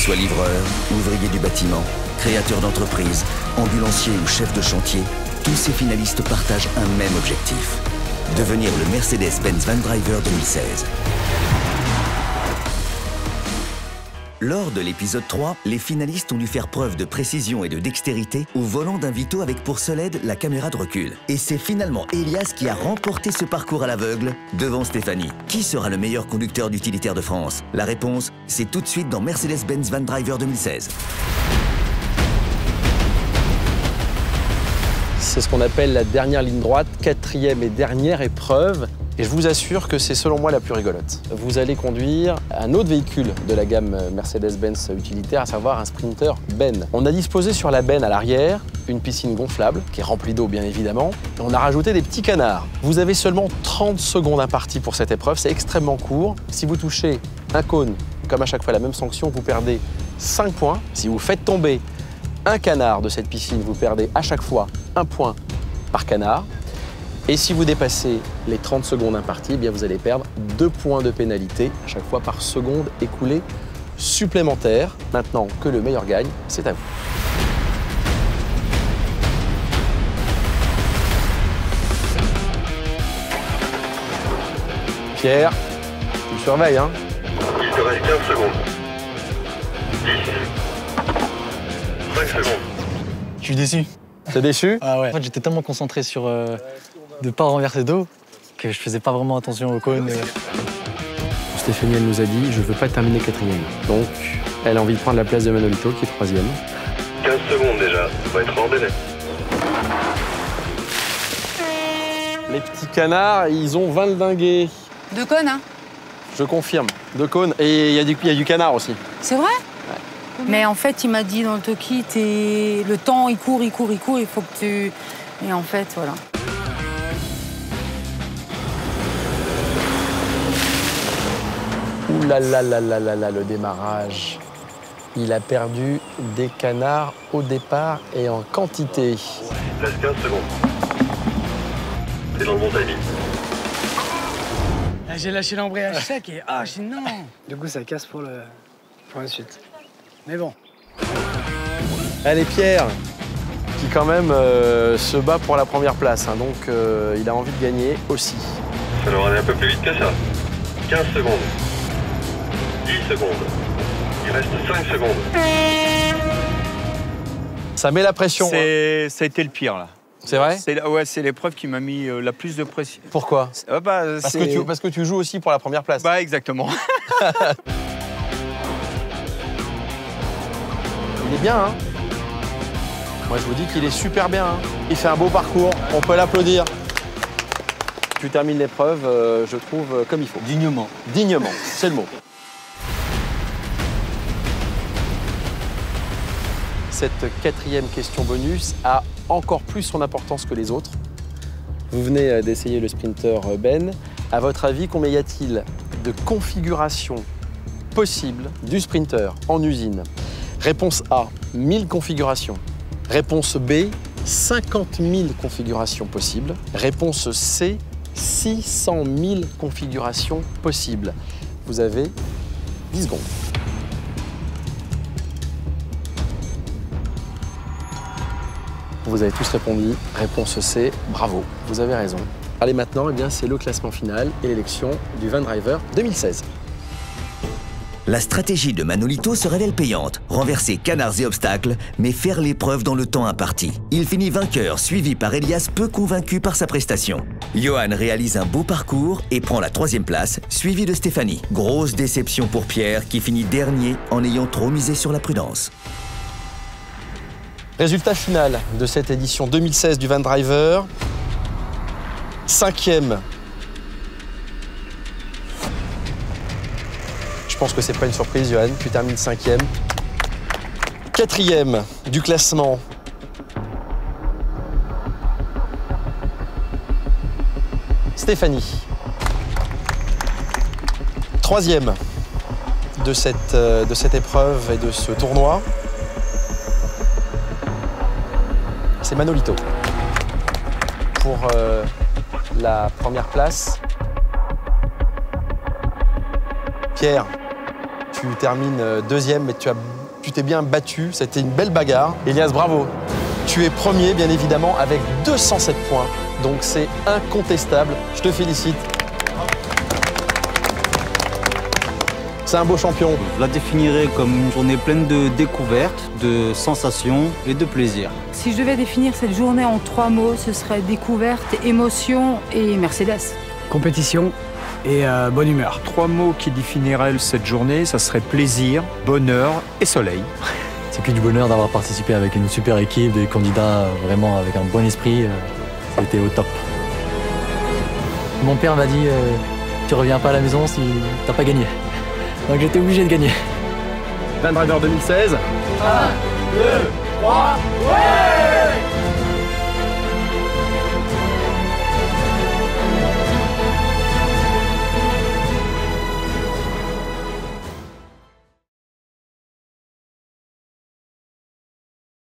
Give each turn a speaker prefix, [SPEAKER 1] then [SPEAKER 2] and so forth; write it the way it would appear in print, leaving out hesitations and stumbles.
[SPEAKER 1] soient livreurs, ouvriers du bâtiment, créateurs d'entreprise, ambulanciers ou chefs de chantier, tous ces finalistes partagent un même objectif: devenir le Mercedes-Benz Van Driver 2016. Lors de l'épisode 3, les finalistes ont dû faire preuve de précision et de dextérité au volant d'un Vito avec pour seule aide la caméra de recul. Et c'est finalement Elias qui a remporté ce parcours à l'aveugle devant Stéphanie. Qui sera le meilleur conducteur d'utilitaire de France? La réponse, c'est tout de suite dans Mercedes-Benz Van Driver 2016.
[SPEAKER 2] C'est ce qu'on appelle la dernière ligne droite, quatrième et dernière épreuve. Et je vous assure que c'est selon moi la plus rigolote. Vous allez conduire un autre véhicule de la gamme Mercedes-Benz utilitaire, à savoir un Sprinter Ben. On a disposé sur la Ben à l'arrière une piscine gonflable, qui est remplie d'eau bien évidemment. Et on a rajouté des petits canards. Vous avez seulement 30 secondes imparties pour cette épreuve, c'est extrêmement court. Si vous touchez un cône, comme à chaque fois la même sanction, vous perdez 5 points. Si vous faites tomber un canard de cette piscine, vous perdez à chaque fois 1 point par canard. Et si vous dépassez les 30 secondes imparties, eh bien vous allez perdre 2 points de pénalité à chaque fois par seconde écoulée supplémentaire. Maintenant que le meilleur gagne, c'est à vous. Pierre, tu me surveilles, hein?
[SPEAKER 3] Il te reste 15 secondes. 10. 5 secondes.
[SPEAKER 4] Je suis déçu.
[SPEAKER 2] T'es déçu?
[SPEAKER 4] Ah ouais. En fait, j'étais tellement concentré sur de pas renverser d'eau que je faisais pas vraiment attention au cône.
[SPEAKER 2] Stéphanie, elle nous a dit, je veux pas terminer quatrième. Donc, elle a envie de prendre la place de Manolito, qui est troisième.
[SPEAKER 3] 15 secondes déjà, ça va être hors délai.
[SPEAKER 2] Les petits canards, ils ont 20 dingués.
[SPEAKER 5] 2 cônes, hein?
[SPEAKER 2] Je confirme, 2 cônes. Et il y a du canard aussi.
[SPEAKER 5] C'est vrai? Mais en fait, il m'a dit dans le talkie, le temps, il court, il faut que tu... Et en fait, voilà.
[SPEAKER 2] Ouh là là là là là là, le démarrage. Il a perdu des canards au départ et en quantité.
[SPEAKER 3] Il reste 15 secondes. C'est dans le bon timing.
[SPEAKER 6] J'ai lâché l'embrayage sec et j'ai non.
[SPEAKER 4] Du coup, ça casse pour la suite.
[SPEAKER 6] Mais bon.
[SPEAKER 2] Allez, Pierre, qui quand même se bat pour la première place, hein, donc il a envie de gagner aussi.
[SPEAKER 3] Ça devrait aller un peu plus vite que ça. 15 secondes. 10 secondes. Il reste 5 secondes.
[SPEAKER 2] Ça met la pression.
[SPEAKER 7] Ça a été le pire, là.
[SPEAKER 2] C'est vrai?
[SPEAKER 7] C'est l'épreuve qui m'a mis la plus de pression.
[SPEAKER 2] Pourquoi?
[SPEAKER 7] Parce
[SPEAKER 2] que tu joues aussi pour la première place.
[SPEAKER 7] Bah, exactement.
[SPEAKER 2] Il est bien, hein? Moi, je vous dis qu'il est super bien, hein? Il fait un beau parcours, on peut l'applaudir. Tu termines l'épreuve, je trouve, comme il faut.
[SPEAKER 4] Dignement.
[SPEAKER 2] Dignement, c'est le mot. Cette quatrième question bonus a encore plus son importance que les autres. Vous venez d'essayer le Sprinter Ben. À votre avis, combien y a-t-il de configurations possibles du Sprinter en usine? Réponse A, 1000 configurations. Réponse B, 50 000 configurations possibles. Réponse C, 600 000 configurations possibles. Vous avez 10 secondes. Vous avez tous répondu. Réponse C, bravo, vous avez raison. Allez, maintenant, eh bien, c'est le classement final et l'élection du Van Driver 2016.
[SPEAKER 1] La stratégie de Manolito se révèle payante. Renverser canards et obstacles, mais faire l'épreuve dans le temps imparti. Il finit vainqueur, suivi par Elias, peu convaincu par sa prestation. Johan réalise un beau parcours et prend la 3e place, suivi de Stéphanie. Grosse déception pour Pierre, qui finit dernier en ayant trop misé sur la prudence.
[SPEAKER 2] Résultat final de cette édition 2016 du Van Driver. 5e. Je pense que c'est pas une surprise, Johan. Tu termines 5e. 4e du classement. Stéphanie. 3e de cette épreuve et de ce tournoi. C'est Manolito. Pour la première place. Pierre, Tu termines deuxième, mais tu t'es bien battu. C'était une belle bagarre. Elias, bravo. Tu es premier, bien évidemment, avec 207 points. Donc c'est incontestable. Je te félicite. C'est un beau champion.
[SPEAKER 8] Je la définirais comme une journée pleine de découvertes, de sensations et de plaisir.
[SPEAKER 5] Si je devais définir cette journée en 3 mots, ce serait découverte, émotion et Mercedes.
[SPEAKER 6] Compétition et bonne humeur.
[SPEAKER 7] 3 mots qui définiraient cette journée, ça serait plaisir, bonheur et soleil.
[SPEAKER 4] C'est que du bonheur d'avoir participé avec une super équipe, des candidats vraiment avec un bon esprit. C'était au top. Mon père m'a dit tu reviens pas à la maison si t'as pas gagné. Donc j'étais obligé de gagner.
[SPEAKER 2] Van Driver 2016.
[SPEAKER 9] 1, 2, 3, ouais!